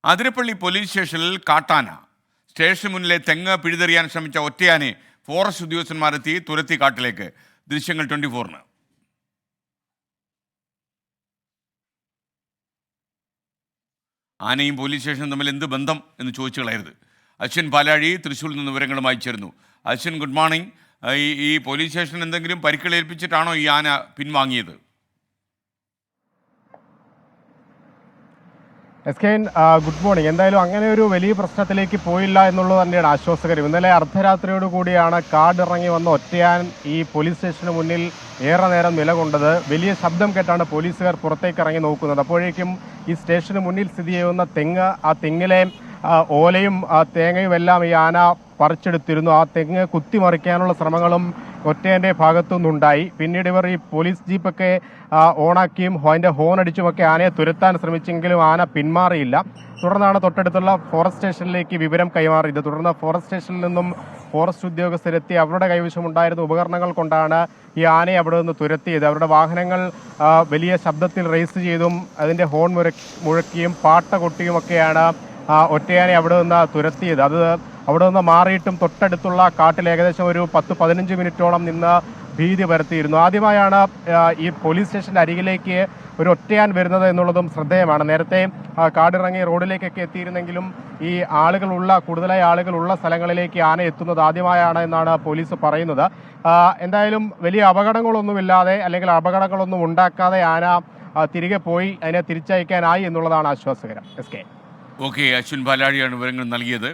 Athirappilly police സ്റ്റേഷനിൽ കാട്ടാന. സ്റ്റേഷന് മുന്നിലെ തെങ്ങ് പിഴുതെറിയാൻ ശ്രമിച്ച ഒറ്റയാനെ ഫോറസ്റ്റ് ഉദ്യോഗസ്ഥന്മാരെത്തി തുരത്തി കാട്ടിലേക്ക്. ദൃശ്യങ്ങൾ 24-ന്. ആനയും പോലീസ് സ്റ്റേഷനും തമ്മിൽ എന്ത് ബന്ധം എന്ന് ചോദിച്ചു കളയരുത്. അശ്വിൻ പാലാഴി തൃശ്ശൂരിൽ നിന്ന് വിവരങ്ങളുമായി ചേരുന്നു. Ashwin, good morning. ഈ പോലീസ് സ്റ്റേഷൻ എന്തെങ്കിലും പരിക്കുകളേൽപ്പിച്ചിട്ടാണോ ഈ ആന പിൻവാങ്ങിയത്? എസ്കെൻ, ഗുഡ് മോർണിംഗ്. എന്തായാലും അങ്ങനെ ഒരു വലിയ പ്രശ്നത്തിലേക്ക് പോയില്ല എന്നുള്ളത് തന്നെയാണ് ആശ്വാസകരം. ഇന്നലെ അർദ്ധരാത്രിയോട് കൂടിയാണ് കാടിറങ്ങി വന്ന ഒറ്റയാൻ ഈ പോലീസ് സ്റ്റേഷന് മുന്നിൽ ഏറെ നേരം നിലകൊണ്ടത്. വലിയ ശബ്ദം കേട്ടാണ് പോലീസുകാർ പുറത്തേക്ക് ഇറങ്ങി നോക്കുന്നത്. അപ്പോഴേക്കും ഈ സ്റ്റേഷന് മുന്നിൽ സ്ഥിതി ചെയ്യുന്ന തെങ്ങ്, ആ തെങ്ങിലെ ഓലയും തേങ്ങയും എല്ലാം ഈ ആന പറിച്ചെടുത്തിരുന്നു. ആ തെങ്ങ് കുത്തിമറിക്കാനുള്ള ശ്രമങ്ങളും ഒറ്റയൻ്റെ ഭാഗത്തുനിന്നുണ്ടായി. പിന്നീട് ഇവർ ഈ പോലീസ് ജീപ്പൊക്കെ ഓണാക്കിയും അതിൻ്റെ ഹോൺ അടിച്ചുമൊക്കെ ആനയെ തുരത്താൻ ശ്രമിച്ചെങ്കിലും ആന പിന്മാറിയില്ല. തുടർന്നാണ് തൊട്ടടുത്തുള്ള ഫോറസ്റ്റ് സ്റ്റേഷനിലേക്ക് വിവരം കൈമാറിയത്. തുടർന്ന് ഫോറസ്റ്റ് സ്റ്റേഷനിൽ നിന്നും ഫോറസ്റ്റ് ഉദ്യോഗസ്ഥരെത്തി അവരുടെ കൈവശമുണ്ടായിരുന്ന ഉപകരണങ്ങൾ കൊണ്ടാണ് ഈ ആനയെ അവിടെ നിന്ന് തുരത്തിയത്. അവരുടെ വാഹനങ്ങൾ വലിയ ശബ്ദത്തിൽ റേസ് ചെയ്തും അതിൻ്റെ ഹോൺ മുഴക്കിയും പാട്ട കൊട്ടിയുമൊക്കെയാണ് ഒറ്റയാനെ അവിടെ നിന്ന് തുരത്തിയത്. അത് അവിടെ നിന്ന് മാറിയിട്ടും തൊട്ടടുത്തുള്ള കാട്ടിൽ ഏകദേശം ഒരു 10-15 മിനിറ്റോളം നിന്ന് ഭീതി പരത്തിയിരുന്നു. ആദ്യമായാണ് ഈ പോലീസ് സ്റ്റേഷൻ്റെ അരികിലേക്ക് ഒരു ഒറ്റയാൻ വരുന്നത് എന്നുള്ളതും ശ്രദ്ധേയമാണ്. നേരത്തെ കാടിറങ്ങി റോഡിലേക്കൊക്കെ എത്തിയിരുന്നെങ്കിലും ഈ കൂടുതലായി ആളുകളുള്ള സ്ഥലങ്ങളിലേക്ക് ആന എത്തുന്നത് ആദ്യമായാണ് എന്നാണ് പോലീസ് പറയുന്നത്. എന്തായാലും വലിയ അപകടങ്ങളൊന്നുമില്ലാതെ അല്ലെങ്കിൽ അപകടങ്ങളൊന്നും ഉണ്ടാക്കാതെ ആന തിരികെ പോയി അതിനെ തിരിച്ചയക്കാനായി എന്നുള്ളതാണ് ആശ്വാസകരം. ഓക്കെ, അശ്വിൻ പാലാഴിയാണ് വിവരങ്ങൾ നൽകിയത്.